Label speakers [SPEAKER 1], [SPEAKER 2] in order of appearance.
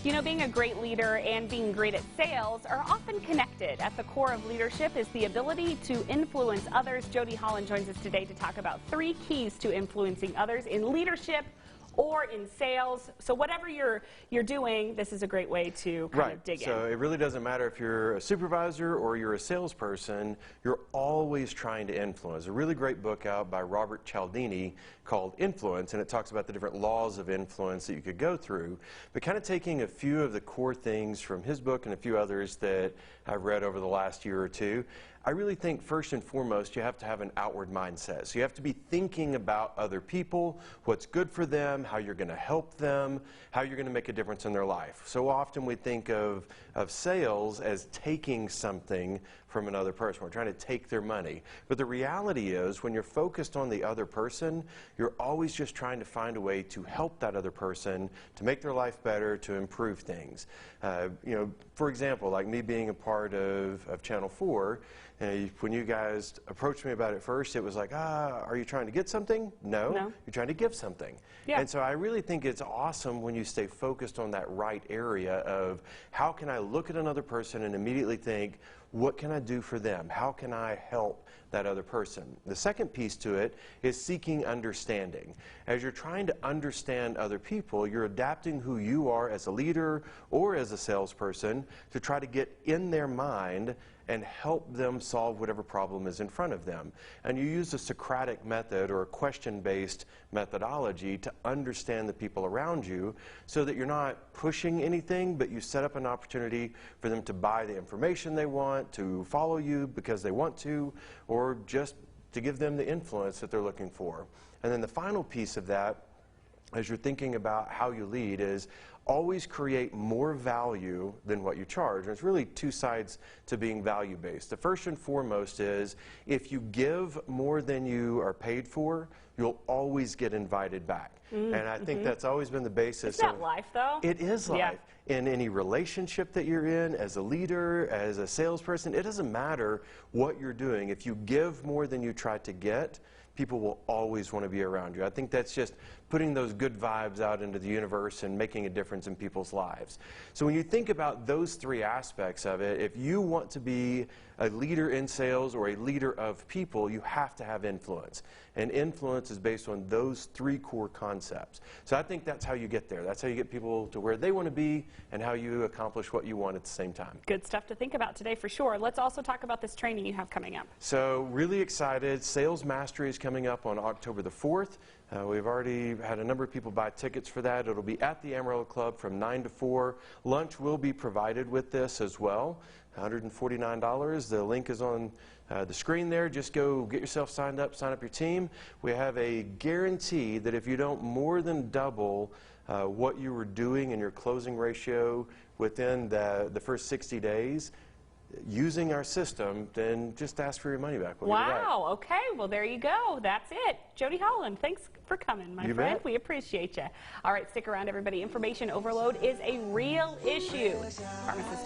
[SPEAKER 1] You know, being a great leader and being great at sales are often connected. At the core of leadership is the ability to influence others. Jody Holland joins us today to talk about 3 keys to influencing others in leadership or in sales. So whatever you're doing, this is a great way to kind of dig in.
[SPEAKER 2] So it really doesn't matter if you're a supervisor or you're a salesperson, you're always trying to influence. A really great book out by Robert Cialdini called Influence, and it talks about the different laws of influence that you could go through. But kind of taking a few of the core things from his book and a few others that I've read over the last year or two, I really think first and foremost you have to have an outward mindset. So you have to be thinking about other people, what's good for them, how you're going to help them, how you're going to make a difference in their life. So often we think of sales as taking something from another person. We're trying to take their money. But the reality is when you're focused on the other person, you're always just trying to find a way to help that other person, to make their life better, to improve things. For example, like me being a part of Channel 4, when you guys approached me about it first, it was like, are you trying to get something? No, you're trying to give something.
[SPEAKER 1] Yeah.
[SPEAKER 2] And so I really think it's awesome when you stay focused on that right area of how can I look at another person and immediately think, what can I do for them? How can I help that other person? The second piece to it is seeking understanding. As you're trying to understand other people, you're adapting who you are as a leader or as a salesperson to try to get in their mind and help them solve whatever problem is in front of them. And you use a Socratic method or a question-based methodology to understand the people around you so that you're not pushing anything, but you set up an opportunity for them to buy the information they want, to follow you because they want to, or just to give them the influence that they're looking for. And then the final piece of that, as you're thinking about how you lead, is always create more value than what you charge. And it's really 2 sides to being value-based. The first and foremost is if you give more than you are paid for, you'll always get invited back. And I think that's always been the basis.
[SPEAKER 1] It's not life, though.
[SPEAKER 2] It is life. Yeah. In any relationship that you're in, as a leader, as a salesperson, it doesn't matter what you're doing. If you give more than you try to get, people will always want to be around you. I think that's just putting those good vibes out into the universe and making a difference in people's lives. So when you think about those 3 aspects of it, if you want to be a leader in sales or a leader of people, you have to have influence. And influence is based on those 3 core concepts. So I think that's how you get there. That's how you get people to where they want to be and how you accomplish what you want at the same time.
[SPEAKER 1] Good stuff to think about today for sure. Let's also talk about this training you have coming up.
[SPEAKER 2] So really excited. Sales Mastery is coming up on October the 4th. We've already had a number of people buy tickets for that. It'll be at the Amarillo Club from 9 to 4. Lunch will be provided with this as well, $149. The link is on the screen there. Just go get yourself signed up, sign up your team. We have a guarantee that if you don't more than double what you were doing in your closing ratio within the first 60 days, using our system, then just ask for your money back.
[SPEAKER 1] Wow, okay, well there you go. That's it. Jody Holland, thanks for coming, my friend.
[SPEAKER 2] Bet.
[SPEAKER 1] We appreciate you. All right, stick around, everybody. Information overload is a real issue. Pharmacist